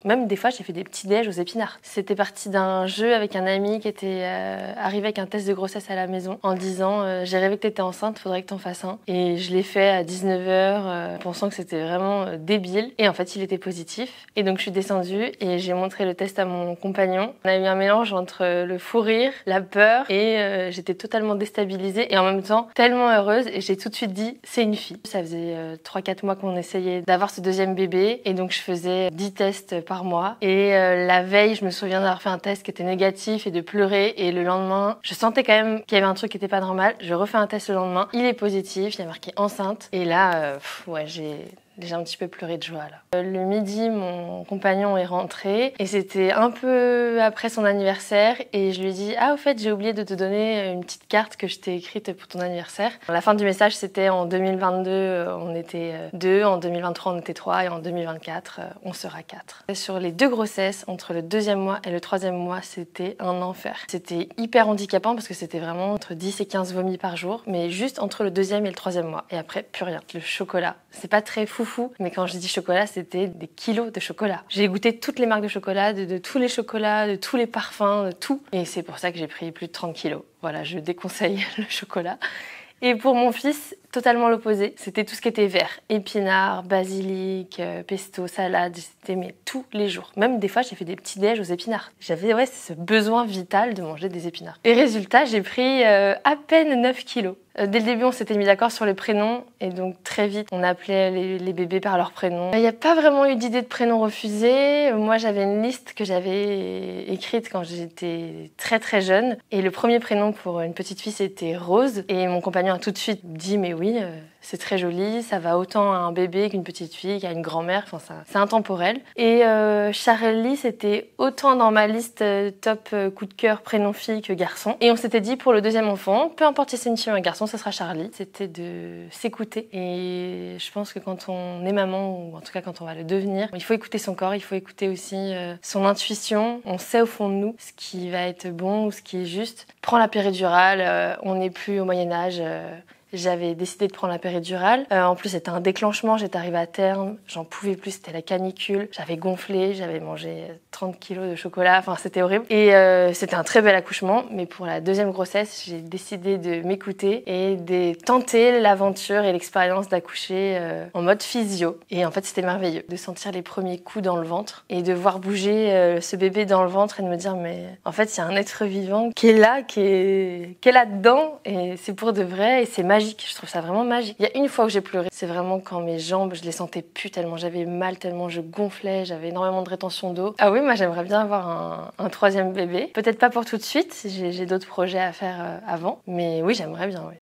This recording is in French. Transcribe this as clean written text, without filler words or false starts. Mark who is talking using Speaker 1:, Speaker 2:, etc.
Speaker 1: Même des fois, j'ai fait des petits déj aux épinards. C'était parti d'un jeu avec un ami qui était arrivé avec un test de grossesse à la maison en disant j'ai rêvé que t'étais enceinte, faudrait que t'en fasses un. Et je l'ai fait à 19h, pensant que c'était vraiment débile. Et en fait, il était positif. Et donc, je suis descendue et j'ai montré le test à mon compagnon. On a eu un mélange entre le fou rire, la peur et j'étais totalement déstabilisée et en même temps tellement heureuse. Et j'ai tout de suite dit c'est une fille. Ça faisait 3-4 mois qu'on essayait d'avoir ce deuxième bébé et donc je faisais 10 tests par mois. Et la veille, je me souviens d'avoir fait un test qui était négatif et de pleurer. Et le lendemain, je sentais quand même qu'il y avait un truc qui était pas normal. Je refais un test le lendemain. Il est positif, il y a marqué enceinte. Et là, ouais, j'ai un petit peu pleuré de joie là. Le midi, mon compagnon est rentré et c'était un peu après son anniversaire et je lui ai dit « Ah, au fait, j'ai oublié de te donner une petite carte que je t'ai écrite pour ton anniversaire. » La fin du message, c'était en 2022, on était 2, en 2023, on était 3 et en 2024, on sera 4. Sur les 2 grossesses, entre le 2e mois et le 3e mois, c'était un enfer. C'était hyper handicapant parce que c'était vraiment entre 10 et 15 vomis par jour, mais juste entre le 2e et le 3e mois. Et après, plus rien. Le chocolat, c'est pas très fou, mais quand je dis chocolat, c'était des kilos de chocolat. J'ai goûté toutes les marques de chocolat, de tous les chocolats, de tous les parfums, de tout. Et c'est pour ça que j'ai pris plus de 30 kilos. Voilà, je déconseille le chocolat. Et pour mon fils, totalement l'opposé. C'était tout ce qui était vert. Épinards, basilic, pesto, salade. C'était mais tous les jours. Même des fois, j'ai fait des petits déj aux épinards. J'avais ce besoin vital de manger des épinards. Et résultat, j'ai pris à peine 9 kilos. Dès le début, on s'était mis d'accord sur le prénom et donc très vite, on appelait les bébés par leur prénom. Il n'y a pas vraiment eu d'idée de prénom refusé. Moi, j'avais une liste que j'avais écrite quand j'étais très très jeune et le premier prénom pour une petite fille, c'était Rose. Et mon compagnon a tout de suite dit « Mais oui, c'est très joli, ça va autant à un bébé qu'une petite fille, qu'à une grand-mère, enfin c'est intemporel. » Et Charlie, c'était autant dans ma liste top coup de cœur prénom fille que garçon. Et on s'était dit pour le deuxième enfant, peu importe si c'est une fille ou un garçon, ça sera Charlie. C'était de s'écouter. Et je pense que quand on est maman, ou en tout cas quand on va le devenir, il faut écouter son corps, il faut écouter aussi son intuition. On sait au fond de nous ce qui va être bon ou ce qui est juste. Prends la péridurale, on n'est plus au Moyen-Âge. J'avais décidé de prendre la péridurale. En plus, c'était un déclenchement. J'étais arrivée à terme. J'en pouvais plus. C'était la canicule. J'avais gonflé. J'avais mangé 30 kilos de chocolat. Enfin, c'était horrible. Et c'était un très bel accouchement. Mais pour la deuxième grossesse, j'ai décidé de m'écouter et de tenter l'aventure et l'expérience d'accoucher en mode physio. Et en fait, c'était merveilleux de sentir les premiers coups dans le ventre et de voir bouger ce bébé dans le ventre et de me dire, mais en fait, il y a un être vivant qui est là, qui est là-dedans. Et c'est pour de vrai. Et c'est magique. Je trouve ça vraiment magique. Il y a une fois où j'ai pleuré, c'est vraiment quand mes jambes, je les sentais plus tellement j'avais mal, tellement je gonflais, j'avais énormément de rétention d'eau. Ah oui, moi j'aimerais bien avoir un troisième bébé. Peut-être pas pour tout de suite, j'ai d'autres projets à faire avant, mais oui, j'aimerais bien, oui.